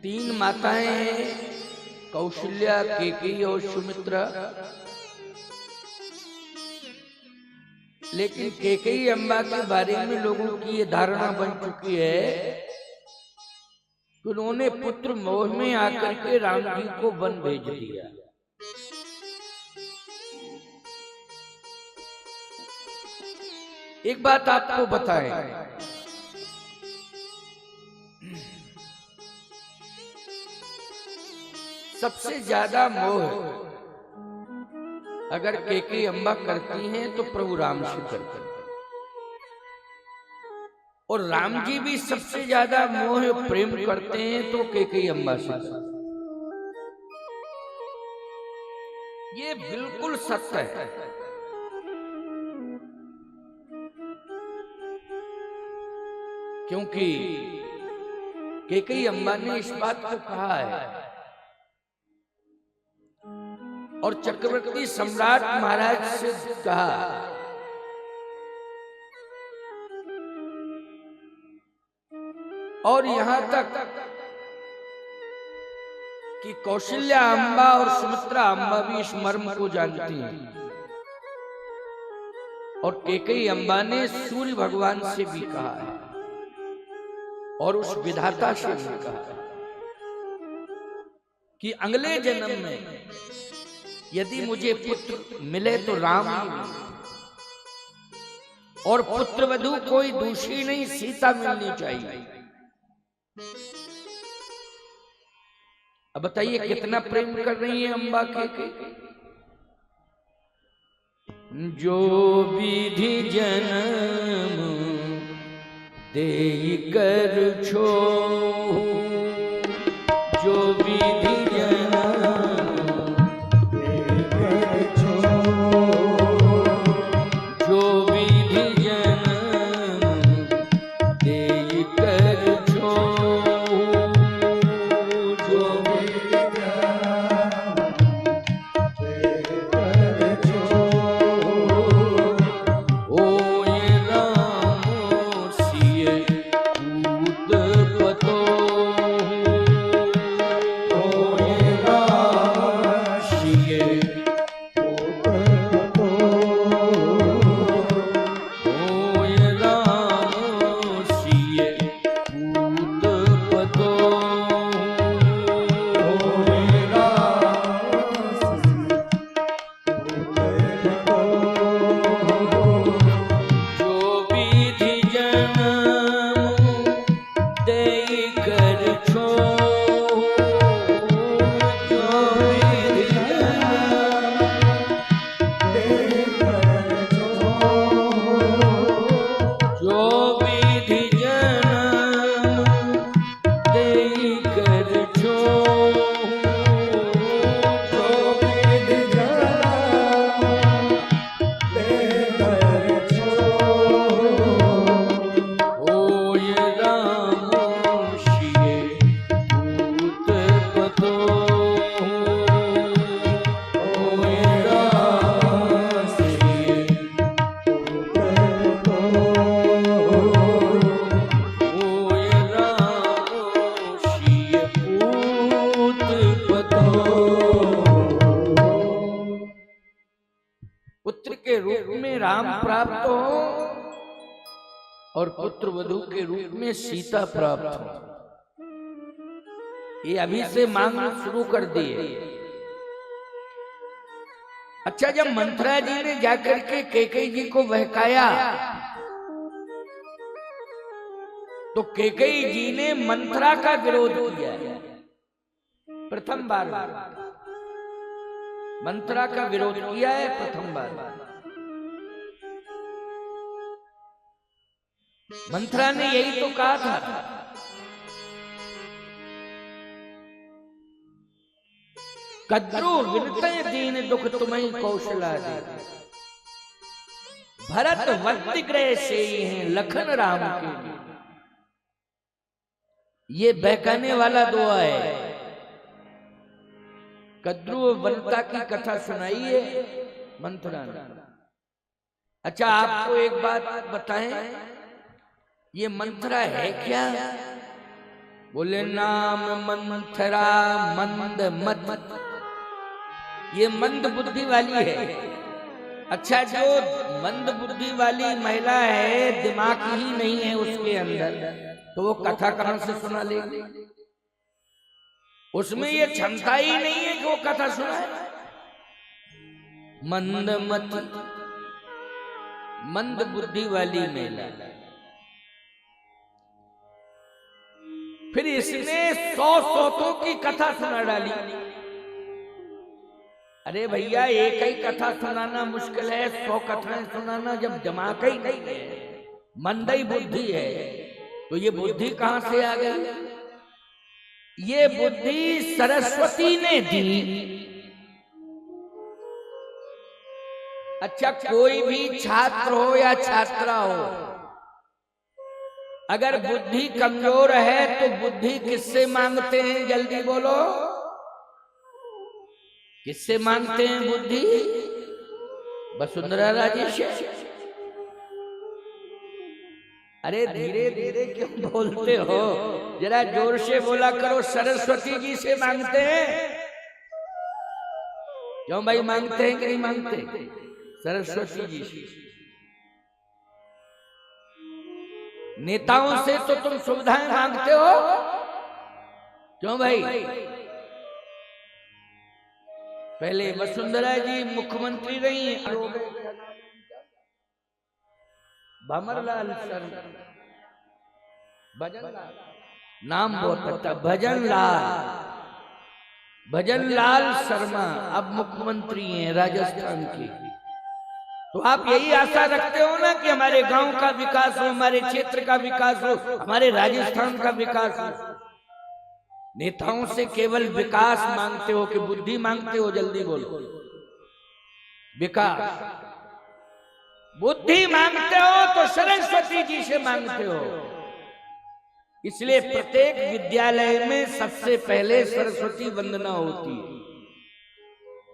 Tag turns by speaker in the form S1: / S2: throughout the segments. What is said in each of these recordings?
S1: तीन माताएं हैं, कौशल्या, केकई और सुमित्रा। लेकिन केकई अम्बा के बारे में लोगों की ये धारणा बन चुकी है कि उन्होंने पुत्र मोह में आकर के राम जी को वन भेज दिया। एक बात आपको बताएं, सबसे ज्यादा मोह अगर केकई अम्बा करती हैं तो प्रभु राम से करती हैं, और राम जी भी सबसे ज्यादा मोह प्रेम करते हैं तो केकई अम्बा से। ये बिल्कुल सत्य है। क्योंकि केकई अम्बा ने इस बात को कहा है, और चक्रवर्ती सम्राट महाराज से कहा और यहां तक कि कौशल्या अम्बा और सुमित्रा अम्बा भी इस मर्म को जानती हैं, और केकई अम्बा ने सूर्य भगवान से भी कहा है और उस विधाता से भी कहा है कि अगले जन्म में यदि मुझे पुत्र मिले तो राम ही मिले, और पुत्र वधू कोई दूसरी नहीं, सीता मिलनी चाहिए। अब बताइए कितना प्रेम कर रही है अम्बा के। जो विधि जन्म देई कर छोहु, जो विधि और पुत्र वधू के रूप में सीता प्राप्त हो। ये अभी से मांगना शुरू कर दिए। अच्छा, जब मंथरा जी ने जाकर के केकई जी को बहकाया तो केकई जी ने मंथरा का विरोध किया। प्रथम बार मंथरा का विरोध किया है, प्रथम बार। मंथरा ने यही तो कहा था, कद्रु विनतय दीन दुख तुम्हें कौशला दे, भरत वंति ग्रह से ही हैं लखन राम के लिए। ये बहकाने वाला दुआ है। कद्रु वनता की कथा सुनाई है मंथरा ने। अच्छा, आपको एक बात बताएं, ये मंथरा है क्या? बोले नाम मंथरा मंद मत, ये मंद बुद्धि वाली है। अच्छा, जो मंद बुद्धि वाली महिला है, दिमाग ही नहीं है उसके अंदर, तो वो कथा कहां से सुना लेगी? उसमें ये क्षमता ही नहीं है कि वो कथा सुनाए। मंद मत, मंद बुद्धि वाली महिला। फिर इसने 100 सौतों की कथा सुना डाली। अरे भैया, एक ही कथा सुनाना मुश्किल है, 100 कथाएं सुनाना जब दिमाग ही नहीं है, मंदी बुद्धि है, तो ये बुद्धि कहां से आ गई? ये बुद्धि सरस्वती ने दी। अच्छा, कोई भी छात्र हो या छात्रा हो, अगर बुद्धि कमजोर है तो बुद्धि किससे मांगते हैं? जल्दी बोलो, किससे मांगते हैं बुद्धि? वसुंधरा राजे से। अरे धीरे धीरे क्यों बोलते हो? जरा जोर से बोला करो। सरस्वती जी से मांगते हैं। क्यों भाई, मांगते हैं कि नहीं मांगते? सरस्वती जी से। नेताओं से तो तुम सुविधाएं मांगते हो, क्यों भाई? पहले वसुंधरा जी मुख्यमंत्री रही, भंवरलाल शर्मा, भजनलाल नाम बहुत अच्छा, भजनलाल शर्मा अब मुख्यमंत्री हैं राजस्थान के। तो आप यही आशा रखते हो ना कि हमारे गांव का विकास हो, हमारे क्षेत्र का विकास हो, हमारे राजस्थान का विकास हो। नेताओं से केवल विकास मांगते हो कि बुद्धि मांगते हो? जल्दी बोलो। विकास, बुद्धि मांगते हो तो सरस्वती जी से मांगते हो। इसलिए प्रत्येक विद्यालय में सबसे पहले सरस्वती वंदना होती है।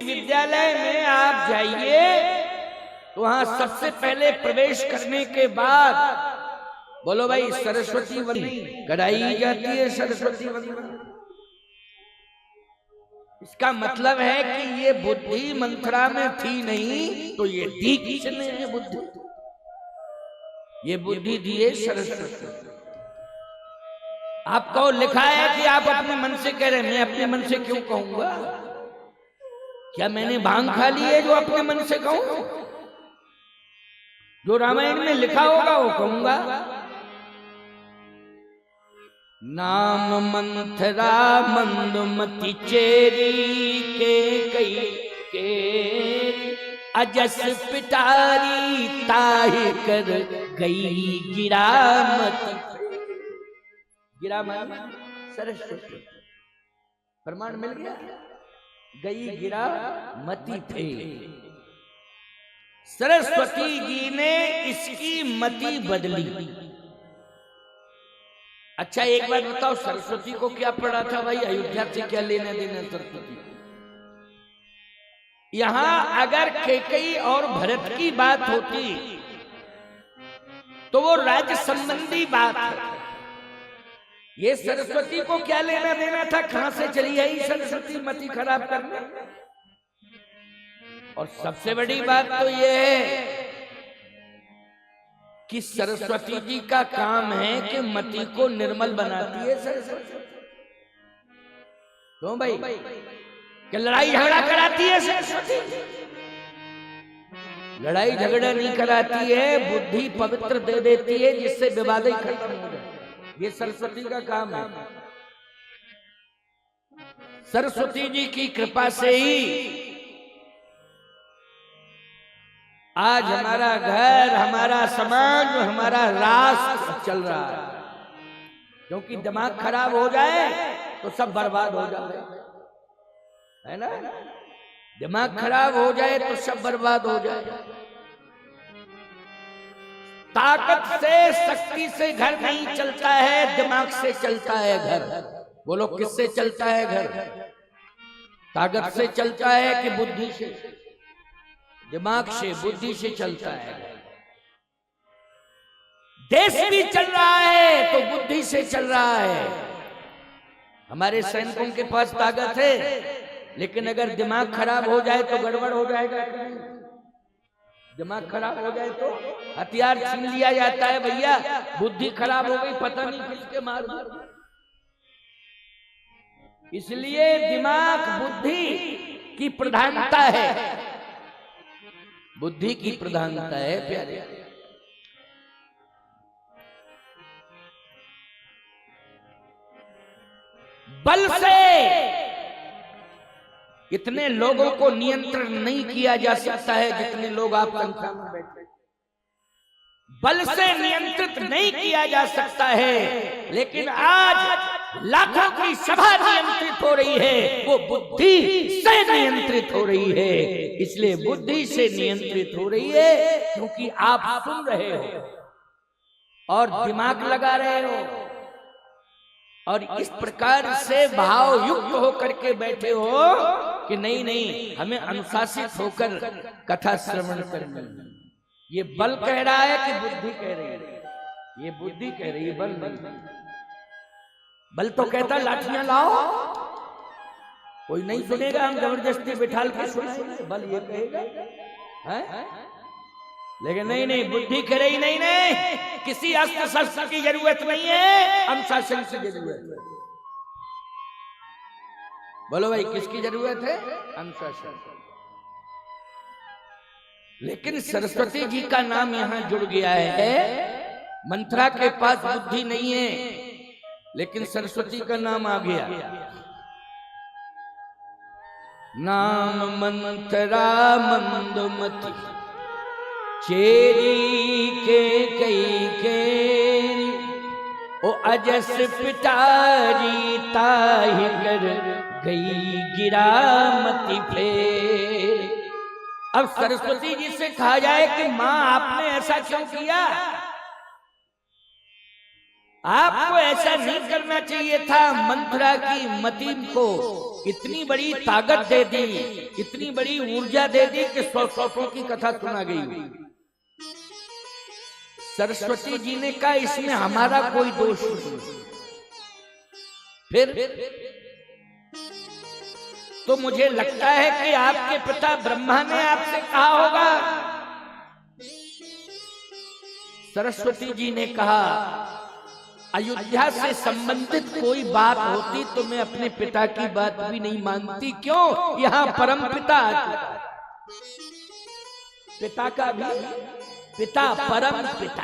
S1: विद्यालय में आप जाइए तो वहां सबसे पहले प्रवेश करने के बाद बोलो भाई, सरस्वती वंदना कराई जाती है। सरस्वती वंदना, इसका मतलब है कि ये बुद्धि मंथरा में थी नहीं, तो ये दी किसने है बुद्धि? ये बुद्धि दिए सरस्वती। आपको लिखा है कि आप अपने मन से कह रहे हैं। मैं अपने मन से क्यों कहूंगा? क्या मैंने भांग खा ली है जो अपने मन से कहूं? जो रामायण में लिखा होगा वो कहूंगा। नाम मंथरा मंदमती चेरी के कई के अजस पिटारी ताहि कर गई गिरामती। गिरामती सरस्वती, प्रमाण मिल गया। गई गिरामती थे। सरस्वती जी ने इसकी मति बदली। अच्छा, एक बात बताओ, सरस्वती को क्या पढ़ा था भाई? अयोध्या से क्या लेना देना सरस्वती? यहां अगर कैकेयी और भरत की बात होती तो वो राज्य संबंधी बात है। ये सरस्वती को क्या लेना देना था? कहां से चली आई सरस्वती मति खराब करने? और सबसे बड़ी बात तो ये है कि सरस्वती जी का काम है कि मति को निर्मल बनाती है सरस्वती। क्यों भाई, कि लड़ाई झगड़ा कराती है सरस्वती? लड़ाई झगड़ा नहीं कराती है, बुद्धि पवित्र दे देती है जिससे विवाद ही खत्म हो जाए। ये सरस्वती का काम है। सरस्वती जी की कृपा से ही आज हमारा घर, हमारा समाज, हमारा राष्ट्र चल रहा है। क्योंकि दिमाग खराब हो जाए तो सब बर्बाद हो जाए, है ना? दिमाग खराब हो जाए तो सब बर्बाद हो जाए। ताकत से, शक्ति से घर नहीं चलता है, दिमाग से चलता है घर। बोलो, किससे चलता है घर? ताकत से चलता है कि बुद्धि से? दिमाग से, बुद्धि से चलता है। देश भी चल रहा है तो बुद्धि से चल रहा है। हमारे सैनिकों के पास ताकत है, लेकिन अगर दिमाग खराब हो जाए तो गड़बड़ हो जाएगा। दिमाग खराब हो जाए तो हथियार छीन लिया जाता है भैया। बुद्धि खराब हो गई, पता नहीं किसके मार दिया। इसलिए दिमाग बुद्धि की प्रधानता है, बुद्धि की प्रधानता है प्यारे। बल से इतने लोगों को नियंत्रण नहीं किया जा सकता है जितने लोग आप संख्या में बैठे। बल से नियंत्रित नहीं किया जा सकता है, लेकिन आज लाखों की सभा नियंत्रित हो रही है, वो बुद्धि से नियंत्रित हो रही है। इसलिए बुद्धि से नियंत्रित हो रही है क्योंकि आप सुन रहे हो और दिमाग लगा रहे हो और इस प्रकार से भाव युक्त होकर के बैठे हो कि नहीं नहीं, हमें अनुशासित होकर कथा श्रवण करनी। ये बल कह रहा है कि बुद्धि कह रही है? ये बुद्धि कह रही है, बल नहीं। बल तो कहता लाठियां लाओ, कोई नहीं सुनेगा, हम जबरदस्ती बिठाल के सुनाएंगे, बल ये कहेगा है? लेकिन नहीं नहीं, बुद्धि कह रही नहीं नहीं, किसी अस्त्र शस्त्र की जरूरत नहीं है, अनुशासन की जरूरत है। बोलो भाई, किसकी जरूरत है? अनुशासन। लेकिन सरस्वती जी का नाम यहां जुड़ गया है। मंत्रा के पास बुद्धि नहीं है, लेकिन सरस्वती का नाम आ गया। नाम मंत्रा मंदमती चेरी के कई केरी, ओ अजस पिटारी ताहि कर गई गिरामती फेर। अब सरस्वती जी से कहा जाए कि मां आपने ऐसा क्यों किया? आपको ऐसा नहीं करना चाहिए था। मंत्रा की मति को इतनी बड़ी ताकत दे दी, इतनी बड़ी ऊर्जा दे दी कि 100 की कथा सुना गई। सरस्वती जी ने कहा इसमें हमारा कोई दोष नहीं। फिर तो मुझे लगता है कि आपके पिता ब्रह्मा ने आपसे कहा होगा। सरस्वती जी ने कहा अयोध्या से संबंधित कोई बात होती तो मैं अपने पिता की बात भी नहीं मानती। क्यों? यहाँ परम पिता, पिता का भी पिता परम पिता।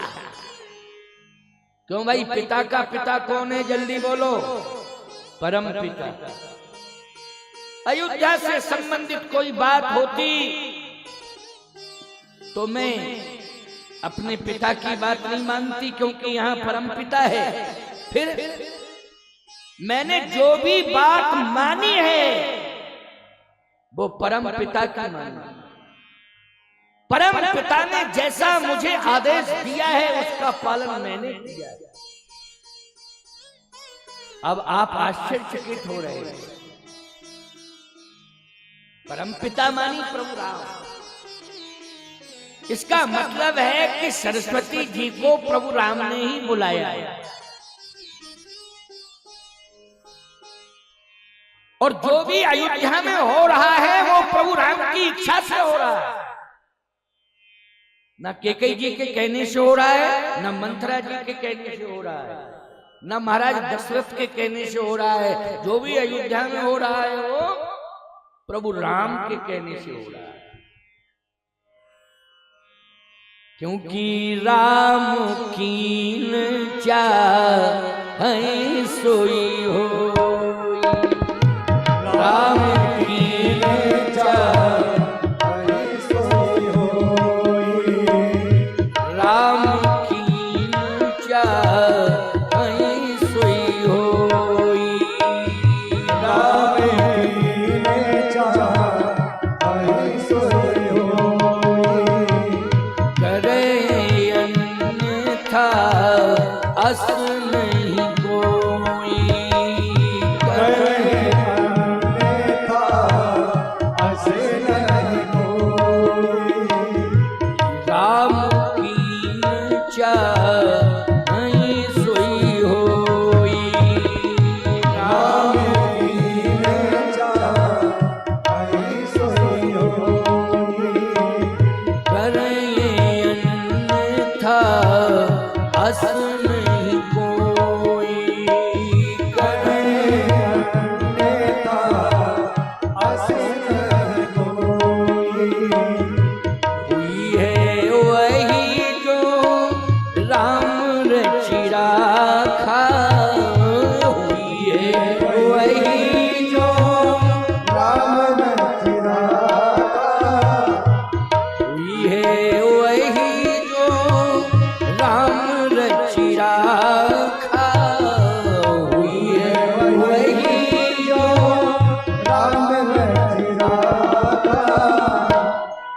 S1: क्यों भाई? पिता का पिता कौन है? जल्दी बोलो। परम पिता। अयोध्या से संबंधित कोई बात होती तो मैं अपने पिता की बात नहीं मानती, क्योंकि यहाँ परम पिता है। फिर मैंने जो भी बात मानी है वो परम पिता की मानी। परम पिता ने जैसा मुझे आदेश दिया है उसका पालन मैंने किया है। अब आप आश्चर्यचकित हो रहे हैं। परम पिता मानी प्रभु राम। इसका मतलब है कि सरस्वती जी को प्रभु राम ने ही बुलाया है। और जो भी अयोध्या में हो रहा है वो प्रभु राम की इच्छा से हो रहा है। ना कैकेयी जी के कहने से हो रहा है, ना मंत्रा जी के कहने से हो रहा है, ना महाराज दशरथ के कहने से हो रहा है। जो भी अयोध्या में हो रहा है वो प्रभु राम के कहने से हो रहा है। क्योंकि राम कीन चाहे सोई हो, राम कीन चाहे सोई हो, राम कीन चाहे सोई हो, राम कीन चाहे सोई हो, करे अन्यथा अस नहीं कोई।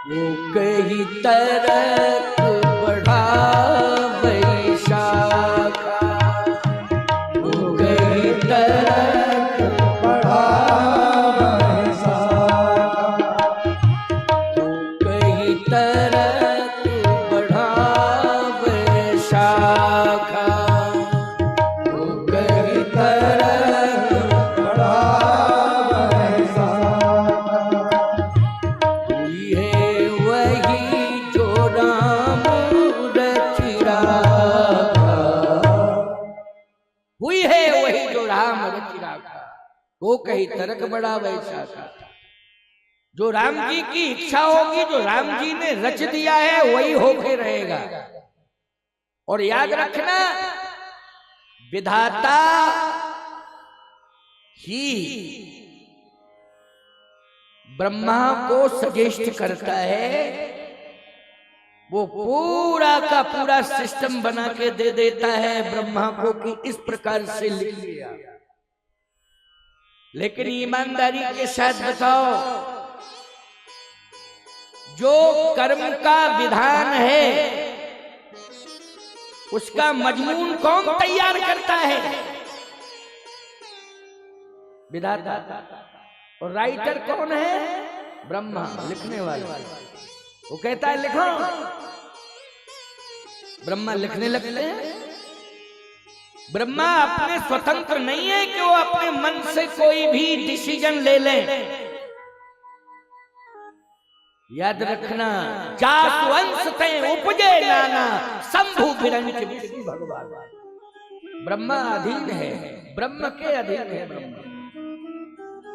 S1: वो कही तरक बढ़ावे शाखा, वो कही तरक बढ़ावे शाखा, वो कही तरक बढ़ावे शाखा, वो कही तरक बढ़ावे शाखा। हुई है वही जो राम रच राखा, हुई है वही जो राम रच राखा, वो कही तरक बढ़ावे शाखा। जो राम जी की इच्छा होगी, जो राम जी ने रच दिया है, वही होके रहेगा। और याद रखना, विधाता ही ब्रह्मा को सजेस्ट करता है, वो पूरा का पूरा सिस्टम बना के दे देता है ब्रह्मा को कि इस प्रकार से लिख लिया। लेकिन ईमानदारी के साथ बताओ, जो कर्म का विधान है उसका मजमून कौन तैयार करता है? विधाता। और राइटर कौन है? ब्रह्मा, लिखने वाला। वो कहता है लिखो, ब्रह्मा लिखने लगते हैं। ब्रह्मा अपने स्वतंत्र नहीं है कि वो अपने मन से कोई भी डिसीजन ले लें। याद रखना, जासु अंश ते उपजे नाना शंभु विरंच विष्णु भगवान। ब्रह्मा अधीन है, ब्रह्म के अधीन है ब्रह्मा,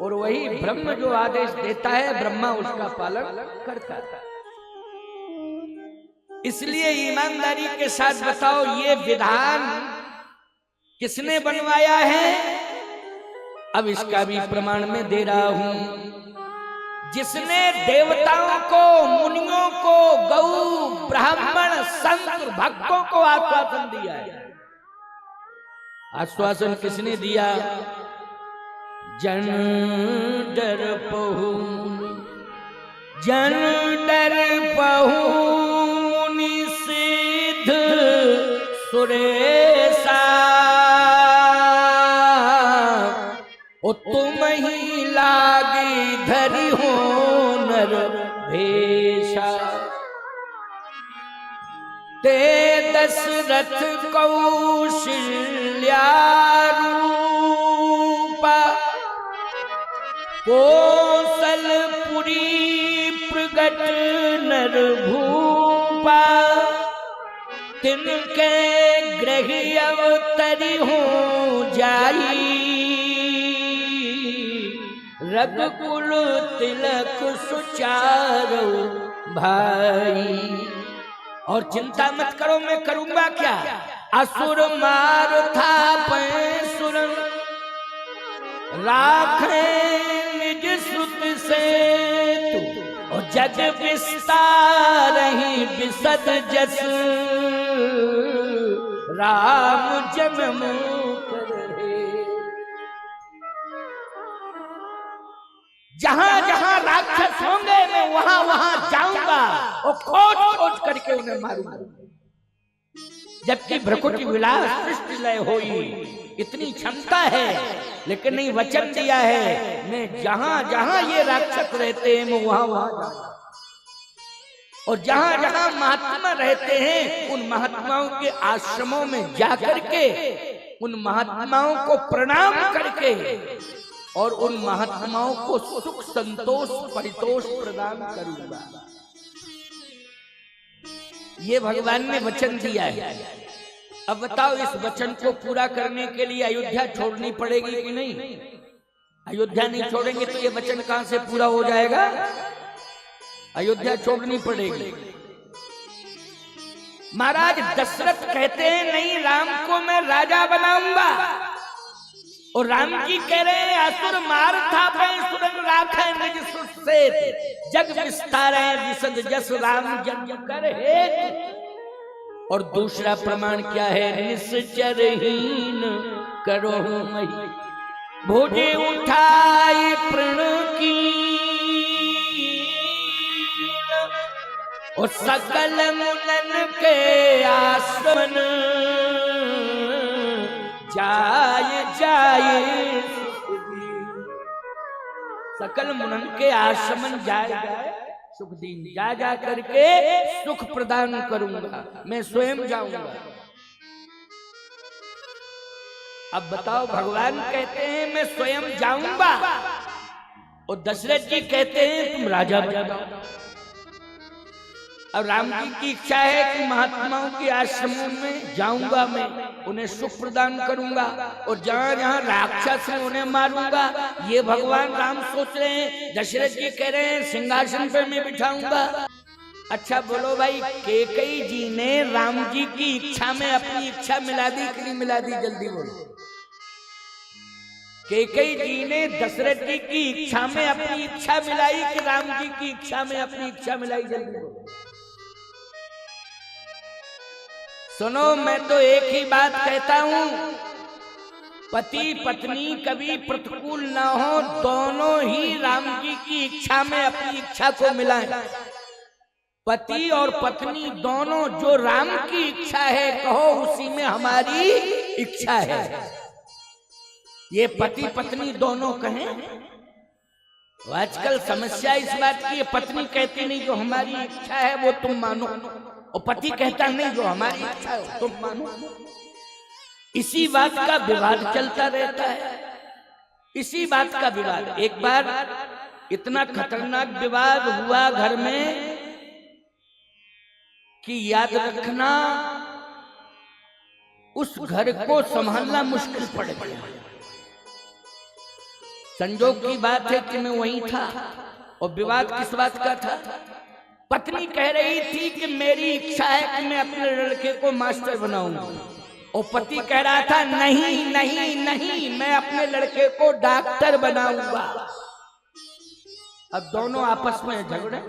S1: और वही ब्रह्म जो आदेश देता है ब्रह्मा उसका पालन करता है। इसलिए ईमानदारी के साथ बताओ, ये विधान किसने बनवाया है? अब इसका भी प्रमाण मैं दे रहा हूं। जिसने देवताओं को, मुनियों को, गौ, ब्राह्मण, संत, भक्तों को आश्वासन दिया है। आश्वासन किसने दिया? जन डर पहु, जन डर पहु निषिद्ध सुरेशा, ओ तुम ही लागी धरी हो नर भेषा। ते दशरथ कौशल्या रूपा, कौशलपुरी प्रगट नर भूपा, तिनके ग्रह अवतरी हो जाई, रघुकुल तिलक सुचारो भाई। और चिंता मत करो, मैं करूंगा क्या? असुर मार था पैसुर, राखे निज सुत से तू, और जग विस्तार ही विसद जस, राम जन्म जहां जहां राक्षस होंगे मैं वहां वहां जाऊंगा और खोज खोज करके उन्हें मारूंगा। जबकि भ्रकुटी विलास सृष्टि लय होई, इतनी क्षमता है, लेकिन नहीं वचन दिया है मैं जहां जहां ये राक्षस रहते हैं मैं वहां वहां जाऊंगा। और जहां जहां महात्मा रहते हैं उन महात्माओं के आश्रमों में जाकर के उन महात्माओं को प्रणाम करके और उन महात्माओं को सुख संतोष परितोष प्रदान करूंगा। ये भगवान ने वचन दिया है। अब बताओ, इस वचन को पूरा करने के लिए अयोध्या छोड़नी पड़ेगी कि नहीं? अयोध्या नहीं छोड़ेंगे तो ये वचन कहां से पूरा हो जाएगा? अयोध्या छोड़नी पड़ेगी। महाराज दशरथ कहते हैं नहीं, राम को मैं राजा बनाऊंगा। और राम जी कह रहे हैं असुर मार था सुरन राखे निज सुत से, जग विस्तार विसद जस राम जन्म कर हेतु। और दूसरा प्रमाण क्या है? निश्चरहीन करो मही, भुजे उठाए प्रण की, और सकल मुनन के आश्रमन जाए जाए सकल मुनन के आश्रमन जाए सुख दीन, जा जा करके सुख प्रदान करूंगा, मैं स्वयं जाऊंगा। अब बताओ, भगवान कहते हैं मैं स्वयं जाऊंगा और दशरथ जी कहते हैं तुम राजा बन जाओ। अब राम जी की इच्छा है कि महात्माओं के आश्रमों में जाऊंगा, मैं उन्हें सुख प्रदान करूंगा और जहां जहां राक्षस है उन्हें मारूंगा। ये भगवान राम सोच रहे हैं, दशरथ जी कह रहे हैं सिंहासन पर मैं बिठाऊंगा। अच्छा बोलो भाई, कैकेयी जी ने राम जी की इच्छा में अपनी इच्छा मिला दी कि नहीं मिला दी? जल्दी बोलो। कैकेयी जी ने दशरथ जी की इच्छा में अपनी इच्छा मिलाई कि राम जी की इच्छा में अपनी इच्छा मिलाई? जल्दी बोलो। सुनो, मैं तो एक ही बात कहता हूं, पति पत्नी कभी प्रतिकूल ना हो, दोनों ही राम जी की इच्छा में अपनी इच्छा को मिलाएं। पति और पत्नी दोनों, जो राम की इच्छा है कहो उसी में हमारी इच्छा है। ये पति पत्नी दोनों कहें। आजकल समस्या इस बात की है, पत्नी कहती नहीं जो हमारी इच्छा है वो तुम मानो, और पति कहता नहीं जो हमारी इच्छा है तुम मानो। इसी बात का विवाद चलता रहता है, इसी बात का विवाद। एक बार इतना खतरनाक विवाद हुआ घर में कि याद रखना उस घर को संभालना मुश्किल पड़ गया। संजोग की बात है कि मैं वहीं था, और विवाद किस बात का था? पत्नी कह रही थी कि मेरी इच्छा है कि मैं अपने लड़के को मास्टर बनाऊंगा, और पति कह रहा था नहीं नहीं नहीं, मैं अपने लड़के को डॉक्टर बनाऊंगा। अब दोनों आपस में झगड़े।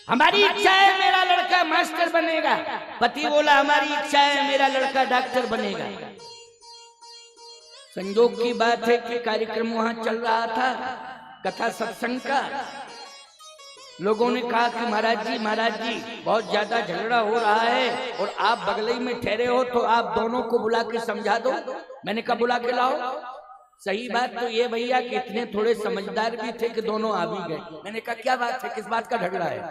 S1: हमारी इच्छा है मेरा लड़का मास्टर बनेगा, पति बोला हमारी इच्छा है मेरा लड़का डॉक्टर बनेगा। संयोग की बात है कि कार्यक्रम वहां चल रहा था, कथा सत्संग का। लोगों ने कहा कि महाराज जी बहुत ज्यादा झगड़ा हो रहा है और आप बगल ही में ठहरे हो, तो आप दोनों को बुला के समझा दो। मैंने कहा बुला के लाओ। सही बात तो ये भैया कि इतने थोड़े समझदार भी थे कि दोनों आ भी गए। मैंने कहा क्या बात है, किस बात का झगड़ा है?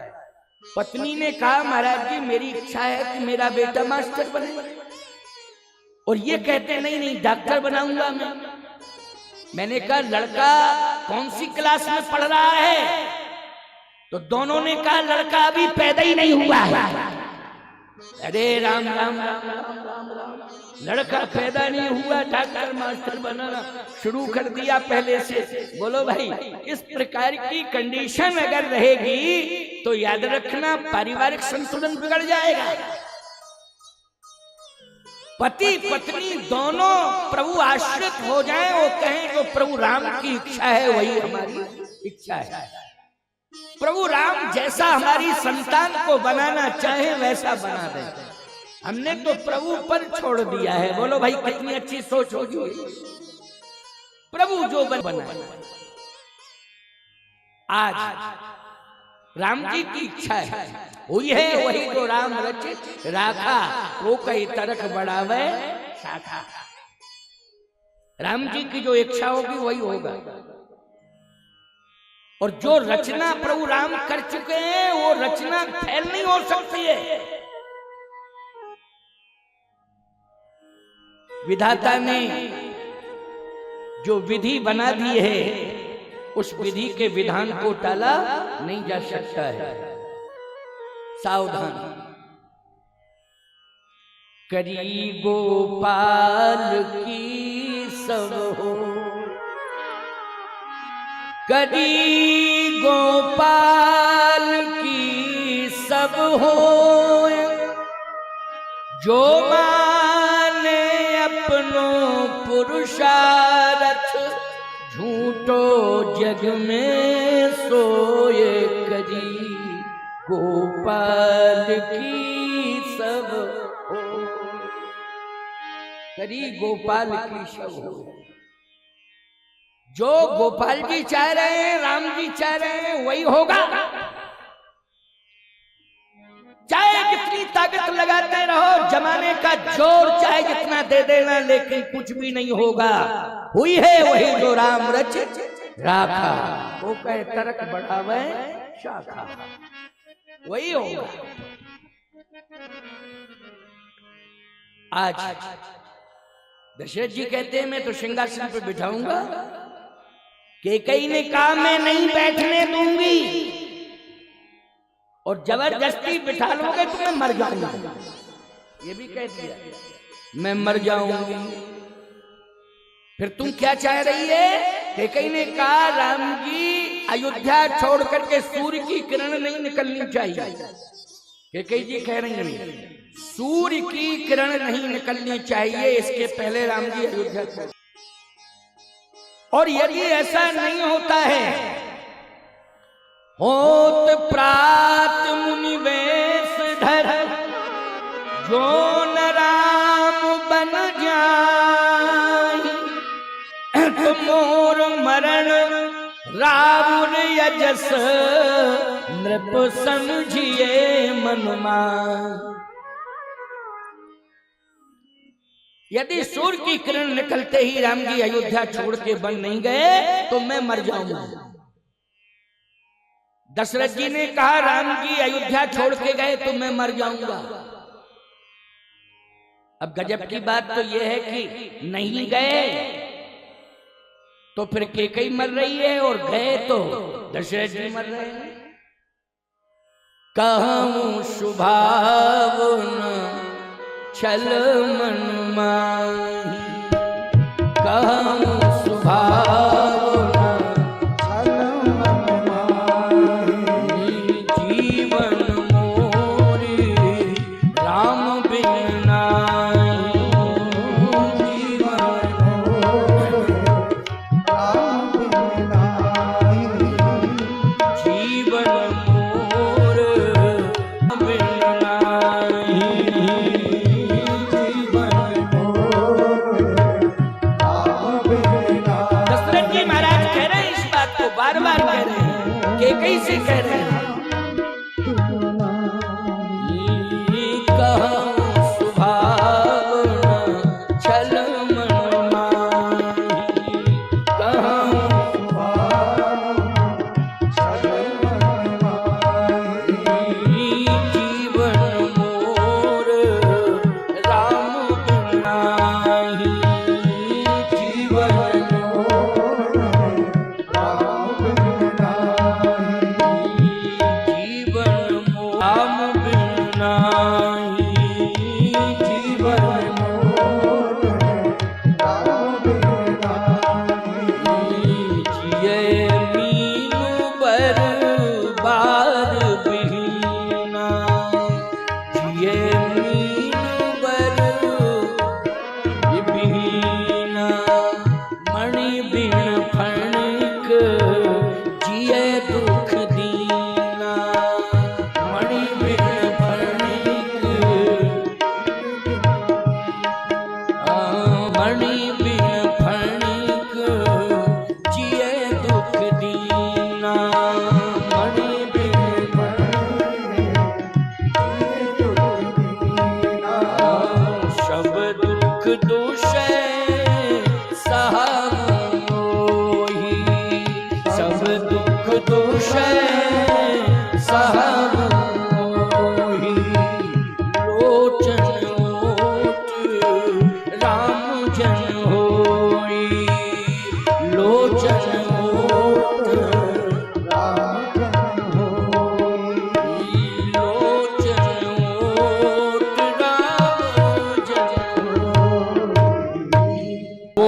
S1: पत्नी ने कहा महाराज जी मेरी इच्छा है कि मेरा बेटा मास्टर बने, और ये कहते नहीं नहीं डॉक्टर बनाऊंगा मैं। मैंने कहा लड़का कौन सी क्लास में पढ़ रहा है? तो दोनों ने कहा लड़का अभी पैदा ही नहीं हुआ है। अरे राम राम राम राम राम राम, लड़का पैदा नहीं हुआ, डॉक्टर मास्टर बनाना शुरू कर दिया पहले से। बोलो भाई, इस प्रकार की कंडीशन अगर रहेगी तो याद रखना पारिवारिक संतुलन बिगड़ जाएगा। पति पत्नी दोनों प्रभु आश्रित हो जाएं, वो कहें जो प्रभु राम की इच्छा है वही हमारी इच्छा है। प्रभु राम जैसा हमारी संतान को बनाना चाहे वैसा बना दे। हमने तो प्रभु पर छोड़ दिया है। बोलो भाई कितनी अच्छी सोच होगी। प्रभु जो बना आज राम जी की इच्छा है हुई है, वही तो राम रचित राखा, वो कई तरक बढ़ावे शाखा। राम जी की जो इच्छा होगी वही होगा, और जो रचना प्रभु राम कर चुके हैं वो रचना फैल नहीं हो सकती है। विधाता ने जो विधि बना दी है उस विधि के विधान को टाला नहीं जा सकता है। सावधान। करी गोपाल की सब हो, करी गोपाल की सब हो, जो माने अपनों पुरुषार्थ, झूठो जग में सोए। करी गोपाल की सब हो, करी गोपाल की सब हो। जो गोपाल जी चाह रहे हैं, राम जी चाह रहे हैं, वही होगा। लगाते रहो, जमाने का जोर चाहे जितना दे देना, लेकिन कुछ भी नहीं होगा। हुई है वही जो राम रच राखा, वो कहे तरक बढ़ावे शाखा, वही होगा। आज दशरथ जी कहते हैं मैं तो सिंहासन पे बिठाऊंगा, कैकेयी ने कहा मैं नहीं बैठने दूंगी, और जबरदस्ती बिठा लोगे तो मैं मर जाऊंगा, ये भी कह दिया मैं मर जाऊंगी। फिर तुम क्या चाह रही है? कैकेयी ने कहा राम जी अयोध्या छोड़ करके सूर्य की किरण नहीं निकलनी चाहिए। कैकेयी जी कह रही है सूर्य की किरण नहीं निकलनी चाहिए, इसके पहले राम जी अयोध्या छोड़। और यदि ऐसा नहीं होता है, होत प्रात मुनि वेश धर जो न राम बन जाई, तो मोर मरण रावण यजस नृप समझिए मन मान। यदि सूर्य की किरण निकलते ही राम जी अयोध्या छोड़ के बन नहीं गए तो मैं मर जाऊंगा। दशरथ जी ने कहा राम जी अयोध्या छोड़ के गए तो मैं मर जाऊंगा। अब गजब की बात तो यह है कि नहीं गए तो फिर कैकेयी मर रही है, और गए तो दशरथ जी मर रहे हैं। कहूं शुभावना छल मन माही, कहूं शुभावना छल मन माही, जीवन मोरी राम बिन नाहि, जीवन मोरी राम बिन नाहि, जीवन मोर राम बिन नाहि। बार बार कह रहे हैं, कैकेयी से कह रहे हैं कहूं सुभावना छल मन माही, कहूं सुभावना छल मन माही, जीवन मोर राम बिन नाहि, जीवन सब दुख दोष